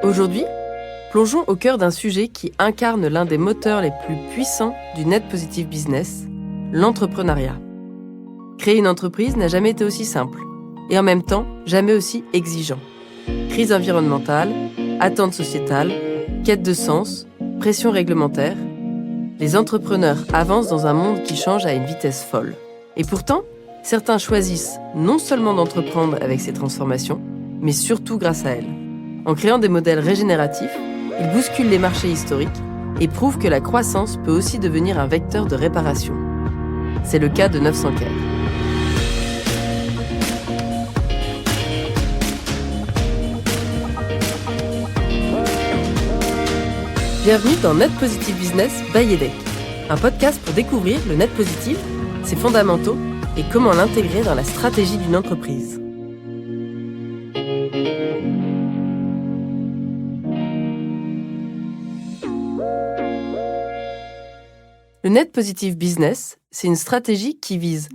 Aujourd'hui, plongeons au cœur d'un sujet qui incarne l'un des moteurs les plus puissants du net positive business, l'entrepreneuriat. Créer une entreprise n'a jamais été aussi simple, et en même temps, jamais aussi exigeant. Crise environnementale, attentes sociétales, quête de sens, pression réglementaire. Les entrepreneurs avancent dans un monde qui change à une vitesse folle. Et pourtant, certains choisissent non seulement d'entreprendre avec ces transformations, mais surtout grâce à elles. En créant des modèles régénératifs, ils bousculent les marchés historiques et prouvent que la croissance peut aussi devenir un vecteur de réparation. C'est le cas de 900 Care. Bienvenue dans Net Positive Business by EDEC, un podcast pour découvrir le net positif, ses fondamentaux et comment l'intégrer dans la stratégie d'une entreprise. Le net positive business, c'est une stratégie qui vise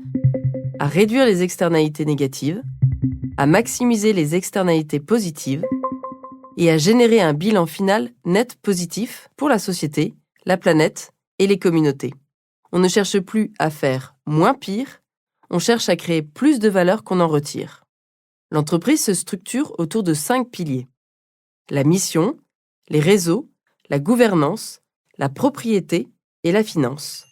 à réduire les externalités négatives, à maximiser les externalités positives et à générer un bilan final net positif pour la société, la planète et les communautés. On ne cherche plus à faire moins pire, on cherche à créer plus de valeur qu'on en retire. L'entreprise se structure autour de 5 piliers. La mission, les réseaux, la gouvernance, la propriété et la finance.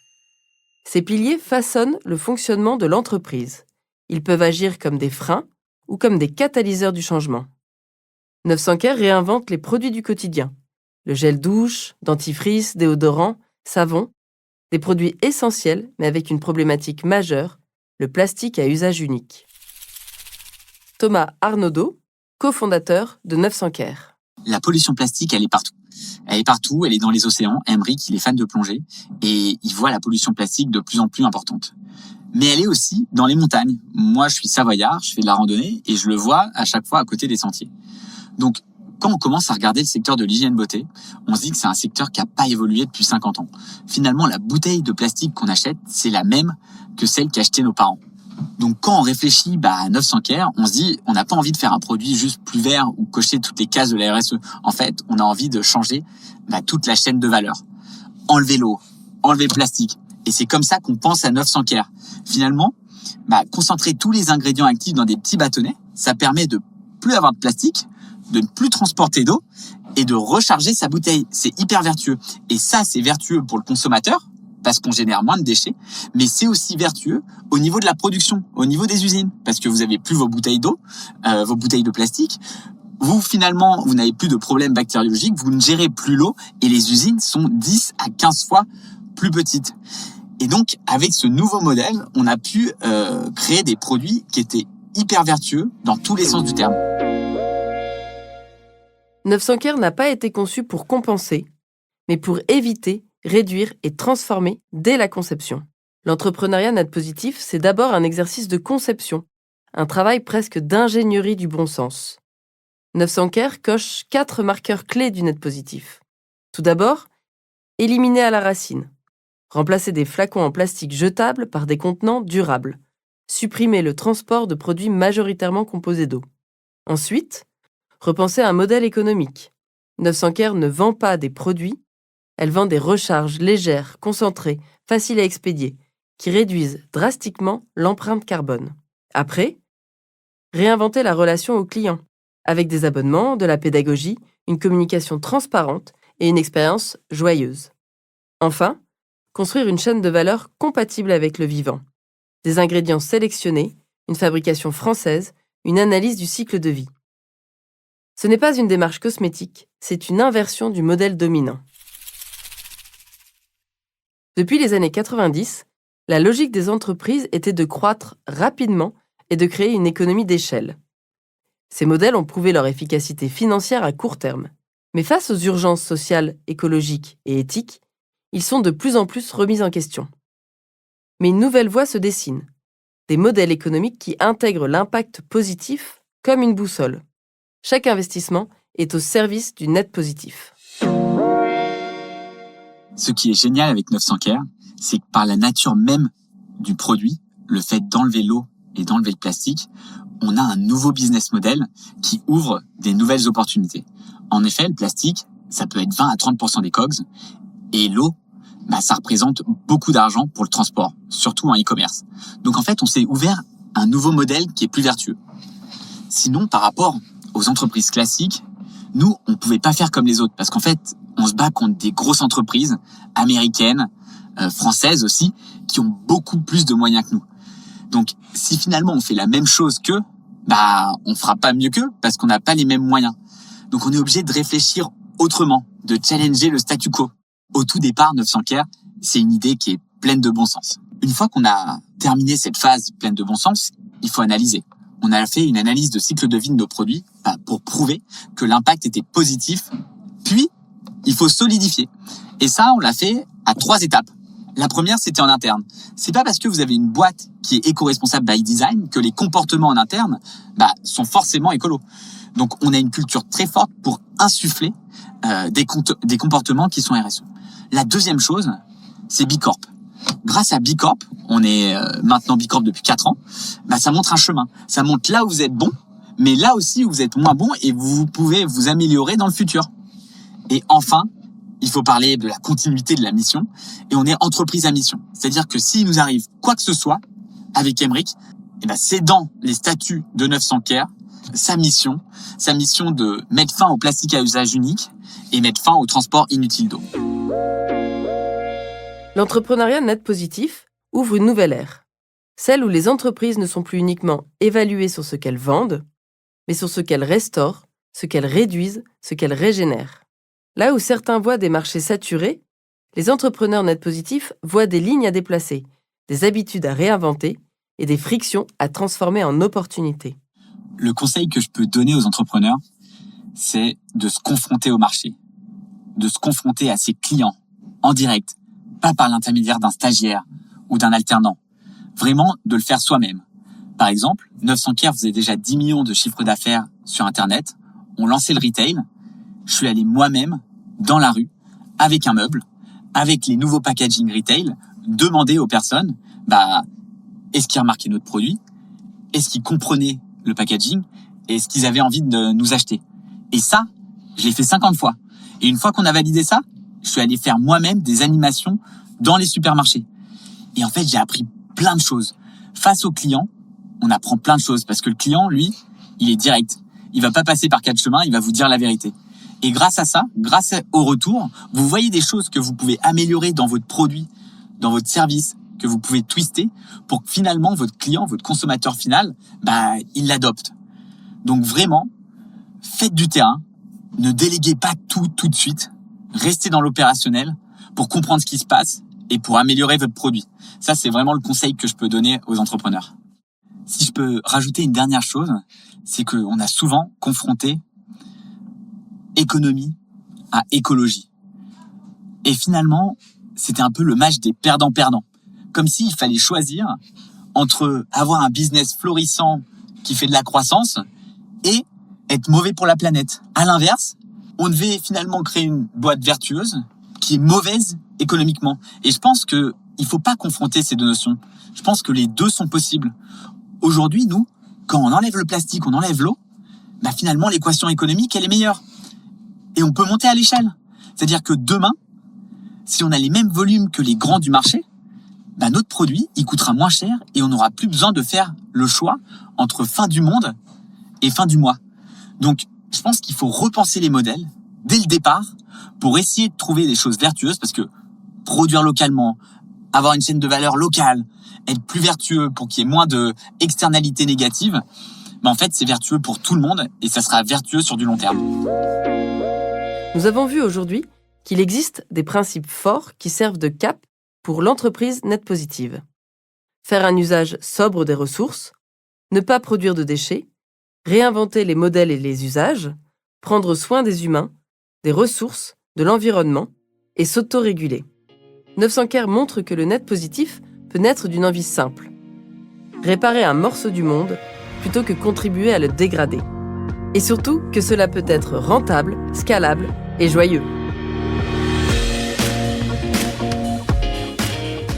Ces piliers façonnent le fonctionnement de l'entreprise. Ils peuvent agir comme des freins ou comme des catalyseurs du changement. 900 Care réinvente les produits du quotidien. Le gel douche, dentifrice, déodorant, savon, des produits essentiels mais avec une problématique majeure, le plastique à usage unique. Thomas Arnaudot, cofondateur de 900 Care. La pollution plastique, elle est partout. Elle est partout, elle est dans les océans. Emric, il est fan de plongée et il voit la pollution plastique de plus en plus importante. Mais elle est aussi dans les montagnes. Moi, je suis savoyard, je fais de la randonnée et je le vois à chaque fois à côté des sentiers. Donc, quand on commence à regarder le secteur de l'hygiène beauté, on se dit que c'est un secteur qui n'a pas évolué depuis 50 ans. Finalement, la bouteille de plastique qu'on achète, c'est la même que celle qu'achetaient nos parents. Donc quand on réfléchit à 900 Care, on se dit on n'a pas envie de faire un produit juste plus vert ou cocher toutes les cases de la RSE. En fait, on a envie de changer toute la chaîne de valeur. Enlever l'eau, enlever le plastique. Et c'est comme ça qu'on pense à 900 Care. Finalement, concentrer tous les ingrédients actifs dans des petits bâtonnets, ça permet de plus avoir de plastique, de ne plus transporter d'eau et de recharger sa bouteille. C'est hyper vertueux. Et ça, c'est vertueux pour le consommateur, parce qu'on génère moins de déchets, mais c'est aussi vertueux au niveau de la production, au niveau des usines, parce que vous avez plus vos bouteilles d'eau, vos bouteilles de plastique. Vous, finalement, vous n'avez plus de problèmes bactériologiques, vous ne gérez plus l'eau, et les usines sont 10 à 15 fois plus petites. Et donc, avec ce nouveau modèle, on a pu créer des produits qui étaient hyper vertueux dans tous les sens du terme. 900 Care n'a pas été conçu pour compenser, mais pour éviter, réduire et transformer dès la conception. L'entrepreneuriat net positif, c'est d'abord un exercice de conception, un travail presque d'ingénierie du bon sens. 900 Care coche 4 marqueurs clés du net positif. Tout d'abord, éliminer à la racine. Remplacer des flacons en plastique jetables par des contenants durables. Supprimer le transport de produits majoritairement composés d'eau. Ensuite, repenser un modèle économique. 900 Care ne vend pas des produits, elle vend des recharges légères, concentrées, faciles à expédier, qui réduisent drastiquement l'empreinte carbone. Après, réinventer la relation au client, avec des abonnements, de la pédagogie, une communication transparente et une expérience joyeuse. Enfin, construire une chaîne de valeur compatible avec le vivant. Des ingrédients sélectionnés, une fabrication française, une analyse du cycle de vie. Ce n'est pas une démarche cosmétique, c'est une inversion du modèle dominant. Depuis les années 90, la logique des entreprises était de croître rapidement et de créer une économie d'échelle. Ces modèles ont prouvé leur efficacité financière à court terme. Mais face aux urgences sociales, écologiques et éthiques, ils sont de plus en plus remis en question. Mais une nouvelle voie se dessine. Des modèles économiques qui intègrent l'impact positif comme une boussole. Chaque investissement est au service du net positif. Ce qui est génial avec 900 Care, c'est que par la nature même du produit, le fait d'enlever l'eau et d'enlever le plastique, on a un nouveau business model qui ouvre des nouvelles opportunités. En effet, le plastique, ça peut être 20 à 30% des COGS. Et l'eau, ça représente beaucoup d'argent pour le transport, surtout en e-commerce. Donc en fait, on s'est ouvert un nouveau modèle qui est plus vertueux. Sinon, par rapport aux entreprises classiques, nous, on ne pouvait pas faire comme les autres parce qu'en fait, on se bat contre des grosses entreprises américaines, françaises aussi, qui ont beaucoup plus de moyens que nous. Donc, si finalement on fait la même chose qu'eux, on fera pas mieux qu'eux parce qu'on n'a pas les mêmes moyens. Donc, on est obligé de réfléchir autrement, de challenger le statu quo. Au tout départ, 900 Care, c'est une idée qui est pleine de bon sens. Une fois qu'on a terminé cette phase pleine de bon sens, il faut analyser. On a fait une analyse de cycle de vie de nos produits pour prouver que l'impact était positif. Puis, il faut solidifier. Et ça, on l'a fait à 3 étapes. La première, c'était en interne. C'est pas parce que vous avez une boîte qui est éco-responsable by design que les comportements en interne sont forcément écolos. Donc, on a une culture très forte pour insuffler des comportements qui sont RSE. La deuxième chose, c'est B Corp. Grâce à B Corp, on est maintenant B Corp depuis 4 ans, ça montre un chemin. Ça montre là où vous êtes bon, mais là aussi où vous êtes moins bon et vous pouvez vous améliorer dans le futur. Et enfin, il faut parler de la continuité de la mission et on est entreprise à mission. C'est-à-dire que s'il nous arrive quoi que ce soit avec Emric, c'est dans les statuts de 900 Care, sa mission de mettre fin au plastique à usage unique et mettre fin au transport inutile d'eau. L'entrepreneuriat net positif ouvre une nouvelle ère, celle où les entreprises ne sont plus uniquement évaluées sur ce qu'elles vendent, mais sur ce qu'elles restaurent, ce qu'elles réduisent, ce qu'elles régénèrent. Là où certains voient des marchés saturés, les entrepreneurs net positifs voient des lignes à déplacer, des habitudes à réinventer et des frictions à transformer en opportunités. Le conseil que je peux donner aux entrepreneurs, c'est de se confronter au marché, de se confronter à ses clients en direct, pas par l'intermédiaire d'un stagiaire ou d'un alternant. Vraiment de le faire soi-même. Par exemple, 900 Care faisait déjà 10 millions de chiffres d'affaires sur Internet. On lançait le retail. Je suis allé moi-même dans la rue avec un meuble, avec les nouveaux packaging retail, demander aux personnes, est-ce qu'ils remarquaient notre produit? Est-ce qu'ils comprenaient le packaging? Et est-ce qu'ils avaient envie de nous acheter? Et ça, je l'ai fait 50 fois. Et une fois qu'on a validé ça, je suis allé faire moi-même des animations dans les supermarchés. Et en fait, j'ai appris plein de choses. Face au client, on apprend plein de choses parce que le client, lui, il est direct. Il va pas passer par 4 chemins, il va vous dire la vérité. Et grâce à ça, grâce au retour, vous voyez des choses que vous pouvez améliorer dans votre produit, dans votre service, que vous pouvez twister pour que finalement votre client, votre consommateur final, il l'adopte. Donc vraiment, faites du terrain, ne déléguez pas tout de suite. Restez dans l'opérationnel pour comprendre ce qui se passe et pour améliorer votre produit. Ça, c'est vraiment le conseil que je peux donner aux entrepreneurs. Si je peux rajouter une dernière chose, c'est qu'on a souvent confronté économie à écologie. Et finalement, c'était un peu le match des perdants-perdants. Comme s'il fallait choisir entre avoir un business florissant qui fait de la croissance et être mauvais pour la planète. À l'inverse, on devait finalement créer une boîte vertueuse qui est mauvaise économiquement. Et je pense qu'il ne faut pas confronter ces deux notions. Je pense que les deux sont possibles. Aujourd'hui, nous, quand on enlève le plastique, on enlève l'eau, finalement, l'équation économique, elle est meilleure. Et on peut monter à l'échelle. C'est-à-dire que demain, si on a les mêmes volumes que les grands du marché, notre produit, il coûtera moins cher et on n'aura plus besoin de faire le choix entre fin du monde et fin du mois. Donc, je pense qu'il faut repenser les modèles dès le départ pour essayer de trouver des choses vertueuses parce que produire localement, avoir une chaîne de valeur locale, être plus vertueux pour qu'il y ait moins de externalités négatives, en fait, c'est vertueux pour tout le monde et ça sera vertueux sur du long terme. Nous avons vu aujourd'hui qu'il existe des principes forts qui servent de cap pour l'entreprise net positive. Faire un usage sobre des ressources, ne pas produire de déchets, réinventer les modèles et les usages, prendre soin des humains, des ressources, de l'environnement et s'autoréguler. 900 Care montre que le net positif peut naître d'une envie simple. Réparer un morceau du monde plutôt que contribuer à le dégrader. Et surtout que cela peut être rentable, scalable et joyeux.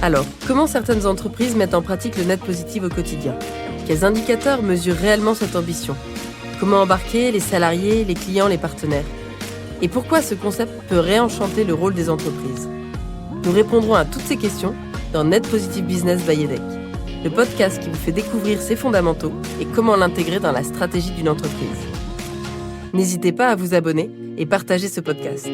Alors, comment certaines entreprises mettent en pratique le net positif au quotidien? Quels indicateurs mesurent réellement cette ambition? Comment embarquer les salariés, les clients, les partenaires? Et pourquoi ce concept peut réenchanter le rôle des entreprises? Nous répondrons à toutes ces questions dans Net Positive Business by EDHEC, le podcast qui vous fait découvrir ses fondamentaux et comment l'intégrer dans la stratégie d'une entreprise. N'hésitez pas à vous abonner et partager ce podcast.